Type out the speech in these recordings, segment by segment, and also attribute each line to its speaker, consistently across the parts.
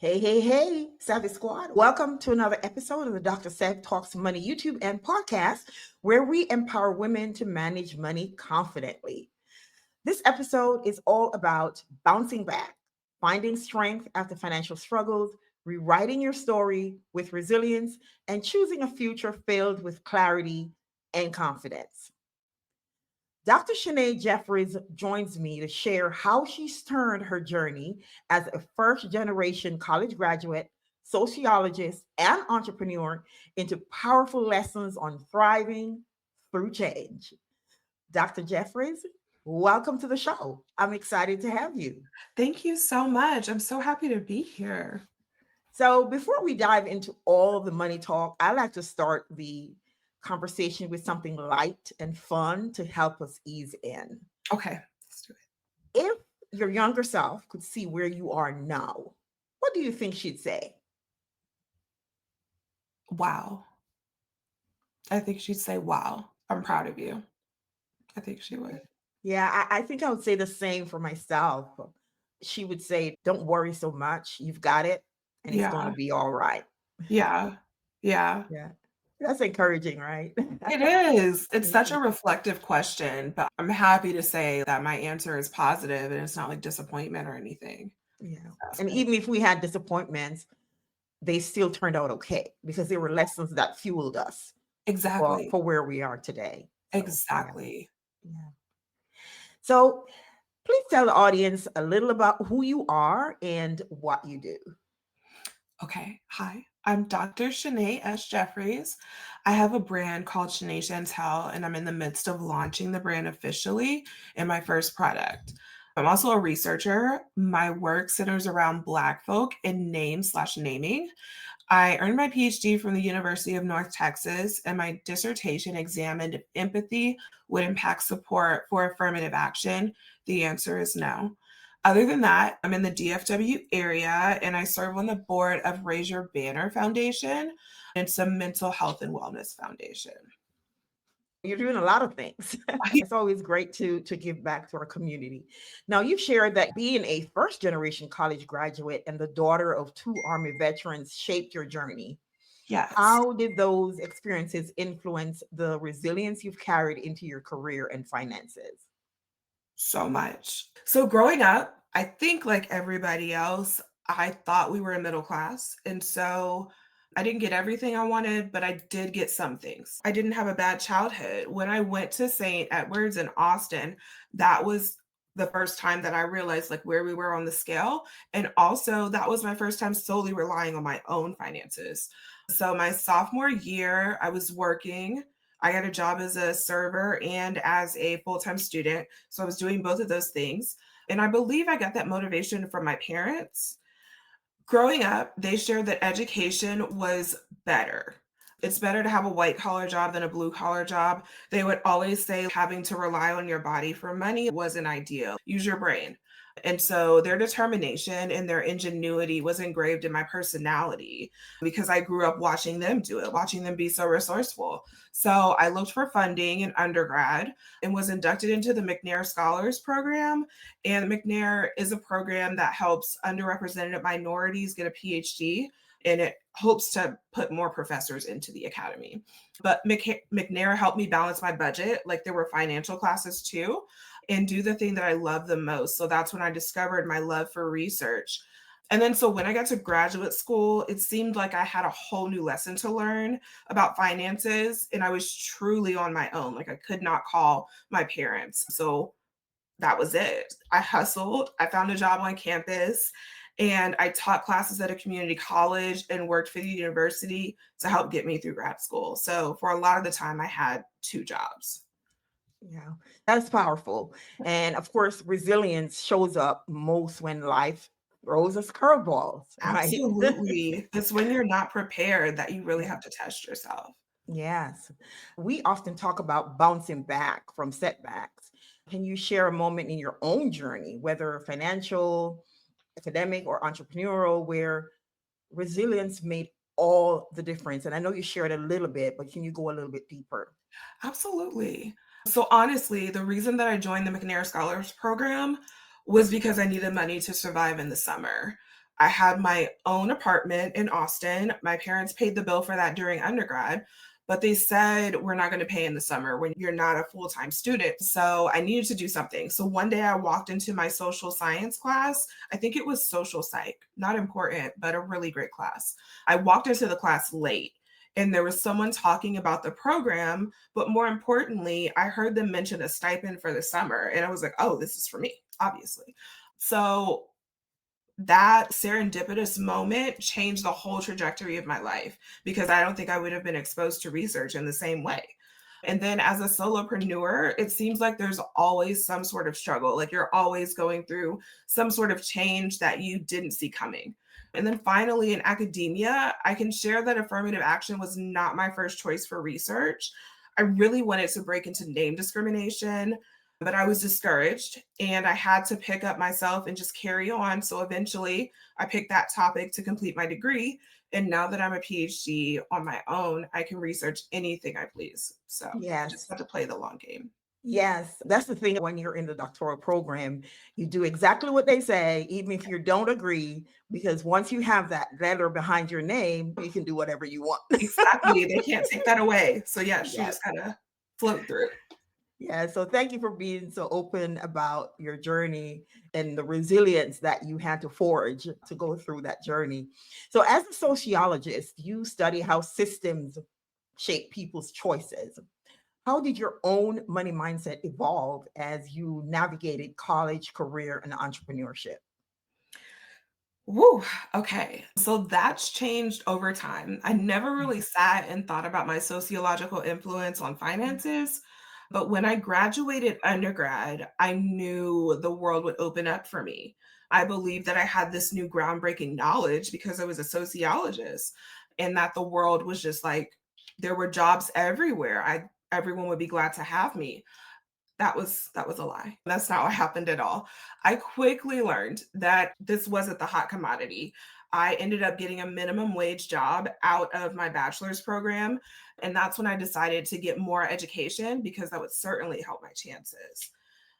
Speaker 1: Hey, hey, hey, Savvy Squad. Welcome to another episode of the Dr. Sev Talks Money YouTube and podcast, where we empower women to manage money confidently. This episode is all about bouncing back, finding strength after financial struggles, rewriting your story with resilience, and choosing a future filled with clarity and confidence. Dr. Shanae Jefferies joins me to share how she's turned her journey as a first generation college graduate, sociologist, and entrepreneur into powerful lessons on thriving through change. Dr. Jefferies, welcome to the show. I'm excited to have you.
Speaker 2: Thank you so much. I'm so happy to be here.
Speaker 1: So, before we dive into all the money talk, I like to start the conversation with something light and fun to help us ease in.
Speaker 2: Okay, let's do
Speaker 1: If your younger self could see where you are now, what do you think she'd say?
Speaker 2: it. Wow. I think she'd say, wow, I'm proud of you. I think she would.
Speaker 1: Yeah, I think I would say the same for myself. She would say, "Don't worry so much. You've got it, and it's going to
Speaker 2: Yeah.
Speaker 1: be all right."
Speaker 2: Yeah. Yeah.
Speaker 1: Yeah, that's encouraging, right?
Speaker 2: It is. It's such
Speaker 1: Mhm.
Speaker 2: a reflective question, but I'm happy to say that my answer is positive and it's not like disappointment or anything.
Speaker 1: Yeah,
Speaker 2: That's
Speaker 1: and
Speaker 2: great.
Speaker 1: even if we had disappointments, they still turned out okay because they were lessons that fueled us
Speaker 2: Exactly.
Speaker 1: for where we are today. So yeah,
Speaker 2: Exactly.
Speaker 1: yeah. So please tell the audience a little about who you are and what you do.
Speaker 2: Okay. Hi, I'm Dr. Shanae S. Jefferies. I have a brand called Shanae Shantel, and I'm in the midst of launching the brand officially in my first product. I'm also a researcher. My work centers around Black folk and name/naming. I earned my PhD from the University of North Texas, and my dissertation examined if empathy would impact support for affirmative action. The answer is no. Other than that, I'm in the DFW area and I serve on the board of Raise Your Banner Foundation and some mental health and wellness foundation.
Speaker 1: You're doing a lot of things. It's always great to give back to our community. Now, you've shared that being a first generation college graduate and the daughter of two Army veterans shaped your journey.
Speaker 2: Yes,
Speaker 1: How did those experiences influence the resilience you've carried into your career and finances?
Speaker 2: so much. So growing up, I think like everybody else, I thought we were a middle class. And so I didn't get everything I wanted, but I did get some things. I didn't have a bad childhood. When I went to St. Edward's in Austin, that was the first time that I realized like where we were on the scale. And also that was my first time solely relying on my own finances. So my sophomore year, I was working. I got a job as a server and as a full-time student. So I was doing both of those things. And I believe I got that motivation from my parents. Growing up, they shared that education was better. It's better to have a white collar job than a blue collar job. They would always say having to rely on your body for money wasn't ideal. Use your brain. And so their determination and their ingenuity was engraved in my personality because I grew up watching them do it, watching them be so resourceful. So I looked for funding in undergrad and was inducted into the McNair Scholars Program. And McNair is a program that helps underrepresented minorities get a PhD, and it hopes to put more professors into the academy. But McNair helped me balance my budget, like there were financial classes too, and do the thing that I love the most. So that's when I discovered my love for research. And then, so when I got to graduate school, it seemed like I had a whole new lesson to learn about finances, and I was truly on my own. Like, I could not call my parents. So, that was it. I hustled, I found a job on campus, and I taught classes at a community college and worked for the university to help get me through grad school. So for a lot of the time, I had two jobs.
Speaker 1: Yeah, that's powerful. And of course, resilience shows up most when life throws us curveballs, right?
Speaker 2: Absolutely. It's when you're not prepared that you really
Speaker 1: Yeah.
Speaker 2: have to test yourself.
Speaker 1: Yes. We often talk about bouncing back from setbacks. Can you share a moment in your own journey, whether financial, academic, or entrepreneurial, where resilience made all the difference? And I know you shared a little bit, but can you go a little bit deeper?
Speaker 2: Absolutely. So honestly, the reason that I joined the McNair Scholars Program was because I needed money to survive in the summer. I had my own apartment in Austin. My parents paid the bill for that during undergrad, but they said, we're not going to pay in the summer when you're not a full time student. So I needed to do something. So one day I walked into my social science class. I think it was social psych, not important, but a really great class. I walked into the class late. And there was someone talking about the program, but more importantly, I heard them mention a stipend for the summer. And I was like, oh, this is for me, obviously. So that serendipitous moment changed the whole trajectory of my life because I don't think I would have been exposed to research in the same way. And then as a solopreneur, it seems like there's always some sort of struggle. Like you're always going through some sort of change that you didn't see coming. And then finally, in academia, I can share that affirmative action was not my first choice for research. I really wanted to break into name discrimination, but I was discouraged and I had to pick up myself and just carry on. So eventually, I picked that topic to complete my degree. And now that I'm a PhD on my own, I can research anything I please. So I just
Speaker 1: Yes.
Speaker 2: have to play the long game.
Speaker 1: Yes, that's the thing when you're in the doctoral program, you do exactly what they say, even if you don't agree, because once you have that letter behind your name, you can do whatever you want.
Speaker 2: Exactly. They can't take that away. So yes, you
Speaker 1: Yes.
Speaker 2: just kind of float through.
Speaker 1: Yeah. So thank you for being so open about your journey and the resilience that you had to forge to go through that journey. So, as a sociologist, you study how systems shape people's choices. How did your own money mindset evolve as you navigated college, career, and entrepreneurship?
Speaker 2: Woo. Okay. So that's changed over time. I never really sat and thought about my sociological influence on finances. But when I graduated undergrad, I knew the world would open up for me. I believed that I had this new groundbreaking knowledge because I was a sociologist and that the world was just like, there were jobs everywhere. Everyone would be glad to have me. That was a lie. That's not what happened at all. I quickly learned that this wasn't the hot commodity. I ended up getting a minimum wage job out of my bachelor's program, and that's when I decided to get more education because that would certainly help my chances.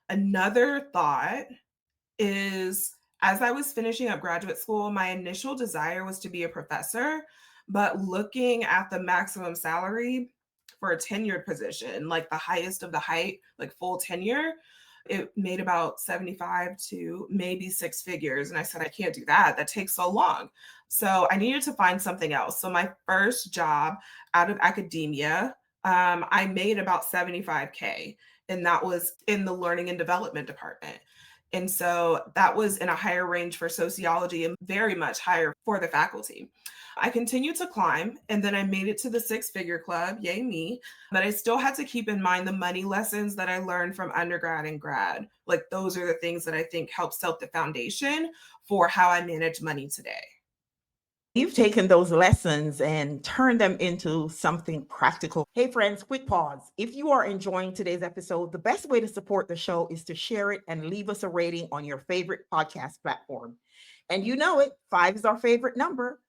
Speaker 2: Another thought is as I was finishing up graduate school, my initial desire was to be a professor, but looking at the maximum salary for a tenured position, like the highest of the height, like full tenure, it made about 75 to maybe six figures. And I said, I can't do that. That takes so long. So I needed to find something else. So my first job out of academia, I made about 75K, and that was in the learning and development department. And so that was in a higher range for sociology and very much higher for the faculty. I continued to climb and then I made it to the six figure club, yay me. But I still had to keep in mind the money lessons that I learned from undergrad and grad. Like those are the things that I think help set the foundation for how I manage money today.
Speaker 1: You've taken those lessons and turned them into something practical. Hey, friends, quick pause. If you are enjoying today's episode, the best way to support the show is to share it and leave us a rating on your favorite podcast platform. And you know it, five is our favorite number.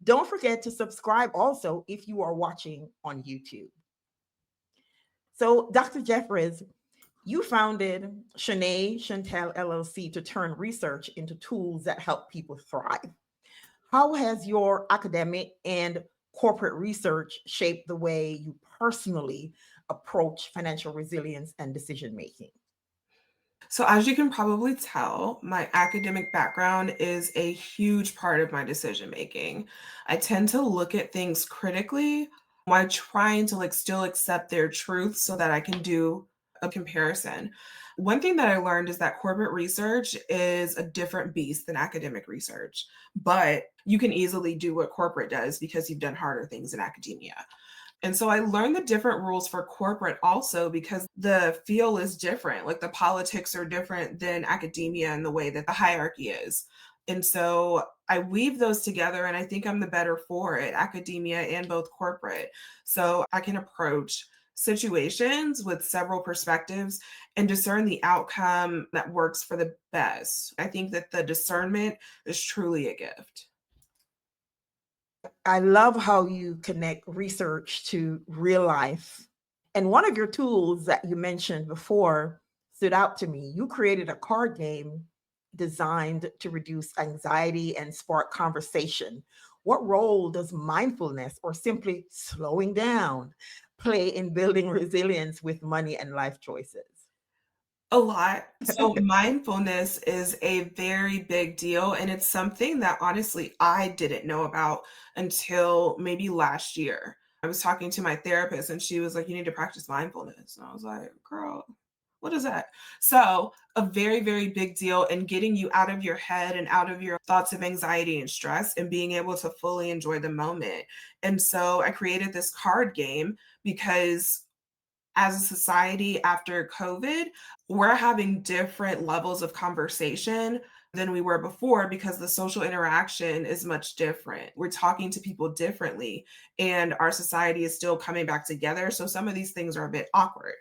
Speaker 1: Don't forget to subscribe also if you are watching on YouTube. So, Dr. Jeffries, you founded Shanae Shantel LLC to turn research into tools that help people thrive. How has your academic and corporate research shaped the way you personally approach financial resilience and decision making?
Speaker 2: So, as you can probably tell, my academic background is a huge part of my decision making. I tend to look at things critically while trying to like still accept their truth so that I can do a comparison. One thing that I learned is that corporate research is a different beast than academic research, but you can easily do what corporate does because you've done harder things in academia. And so I learned the different rules for corporate also because the feel is different. Like the politics are different than academia and the way that the hierarchy is. And so I weave those together and I think I'm the better for it, academia and both corporate. So I can approach situations with several perspectives and discern the outcome that works for the best. I think that the discernment is truly a gift.
Speaker 1: I love how you connect research to real life. And one of your tools that you mentioned before stood out to me. You created a card game designed to reduce anxiety and spark conversation. What role does mindfulness or simply slowing down play in building resilience with money and life choices?
Speaker 2: A lot. So mindfulness is a very big deal, and it's something that honestly I didn't know about until maybe last year. I was talking to my therapist and she was like, "You need to practice mindfulness." And I was like, "Girl, what is that?" So, a very, very big deal in getting you out of your head and out of your thoughts of anxiety and stress and being able to fully enjoy the moment. And so, I created this card game because as a society after COVID, we're having different levels of conversation than we were before because the social interaction is much different. We're talking to people differently, and our society is still coming back together. So some of these things are a bit awkward.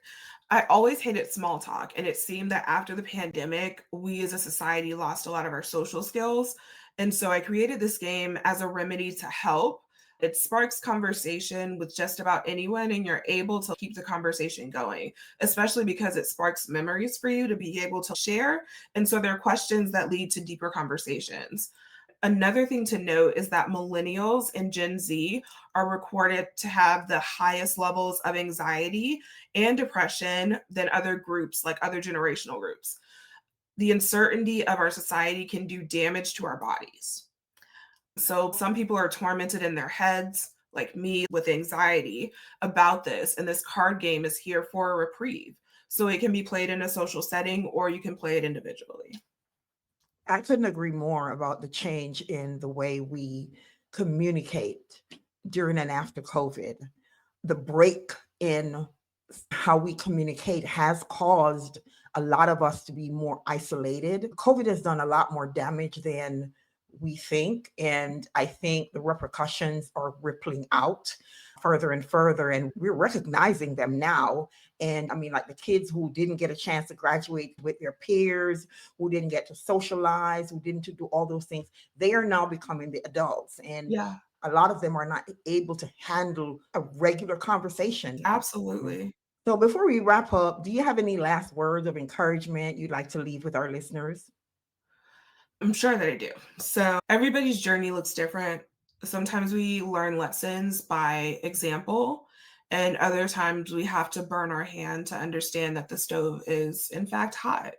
Speaker 2: I always hated small talk, and it seemed that after the pandemic, we as a society lost a lot of our social skills. And so I created this game as a remedy to help. It sparks conversation with just about anyone, and you're able to keep the conversation going, especially because it sparks memories for you to be able to share. And so there are questions that lead to deeper conversations. Another thing to note is that millennials and Gen Z are recorded to have the highest levels of anxiety and depression than other groups, like other generational groups. The uncertainty of our society can do damage to our bodies. So some people are tormented in their heads, like me, with anxiety about this. And this card game is here for a reprieve. So it can be played in a social setting or you can play it individually.
Speaker 1: I couldn't agree more about the change in the way we communicate during and after COVID. The break in how we communicate has caused a lot of us to be more isolated. COVID has done a lot more damage than we think. And I think the repercussions are rippling out further and further. And we're recognizing them now. And I mean, like the kids who didn't get a chance to graduate with their peers, who didn't get to socialize, who didn't to do all those things, they are now becoming the adults. And
Speaker 2: Yeah,
Speaker 1: a lot of them are not able to handle a regular conversation.
Speaker 2: absolutely.
Speaker 1: So before we wrap up, do you have any last words of encouragement you'd like to leave with our listeners?
Speaker 2: I'm sure that I do. So everybody's journey looks different. Sometimes we learn lessons by example, and other times we have to burn our hand to understand that the stove is, in fact, hot.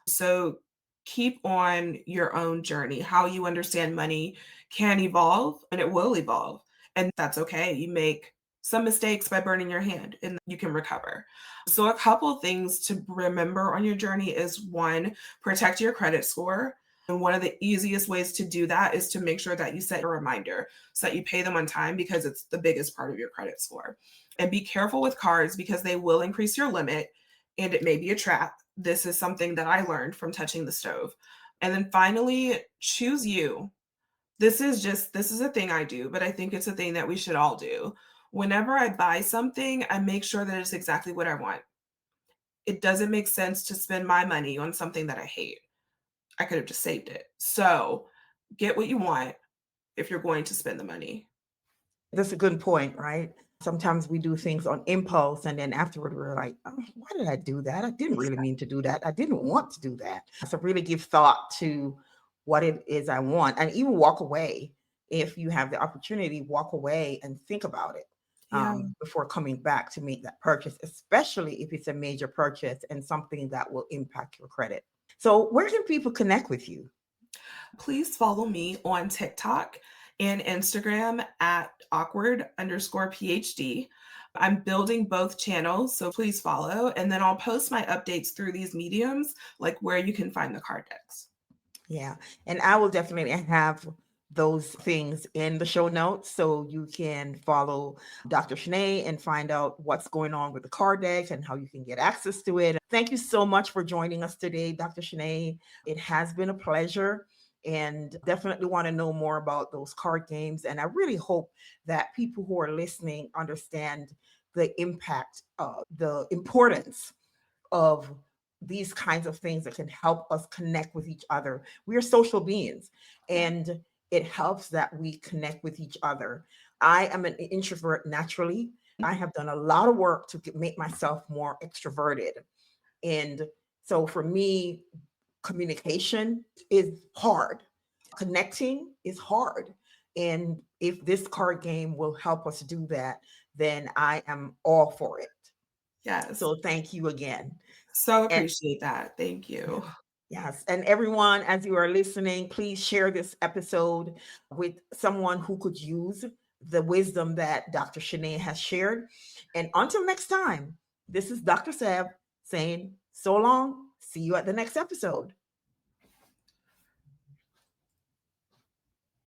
Speaker 2: So keep on your own journey. How you understand money can evolve and it will evolve. And that's okay. You make some mistakes by burning your hand and you can recover. So, a couple things to remember on your journey is one, protect your credit score. And one of the easiest ways to do that is to make sure that you set a reminder so that you pay them on time because it's the biggest part of your credit score. And be careful with cards because they will increase your limit and it may be a trap. This is something that I learned from touching the stove. And then finally, choose you. This is a thing I do, but I think it's a thing that we should all do. Whenever I buy something, I make sure that it's exactly what I want. It doesn't make sense to spend my money on something that I hate. I could have just saved it. So get what you want if you're going to spend the money.
Speaker 1: That's a good point, right? Sometimes we do things on impulse and then afterward we're like, oh, why did I do that? I didn't really mean to do that. I didn't want to do that. So really give thought to what it is I want and even walk away. If you have the opportunity, walk away and think about it
Speaker 2: Yeah.
Speaker 1: before coming back to make that purchase, especially if it's a major purchase and something that will impact your credit. So where can people connect with you?
Speaker 2: Please follow me on TikTok and Instagram at awkward_PhD. I'm building both channels, so please follow. And then I'll post my updates through these mediums, like where you can find the card decks.
Speaker 1: Yeah. And I will definitely have those things in the show notes so you can follow Dr. Shanae and find out what's going on with the card deck and how you can get access to it. Thank you so much for joining us today, Dr. Shanae. It has been a pleasure and definitely want to know more about those card games. And I really hope that people who are listening understand the impact, the importance of these kinds of things that can help us connect with each other. We are social beings and it helps that we connect with each other. I am an introvert naturally. I have done a lot of work to make myself more extroverted. And so for me, Communication is hard. Connecting is hard. And if this card game will help us do that, then I am all for it.
Speaker 2: Yes.
Speaker 1: So thank you again.
Speaker 2: So
Speaker 1: And
Speaker 2: appreciate that. Thank
Speaker 1: yeah,
Speaker 2: you.
Speaker 1: yes. And everyone, as you are listening, please share this episode with someone who could use the wisdom that Dr. Shanae has shared. And until next time, this is Dr. Seb saying so long. See you at the next episode.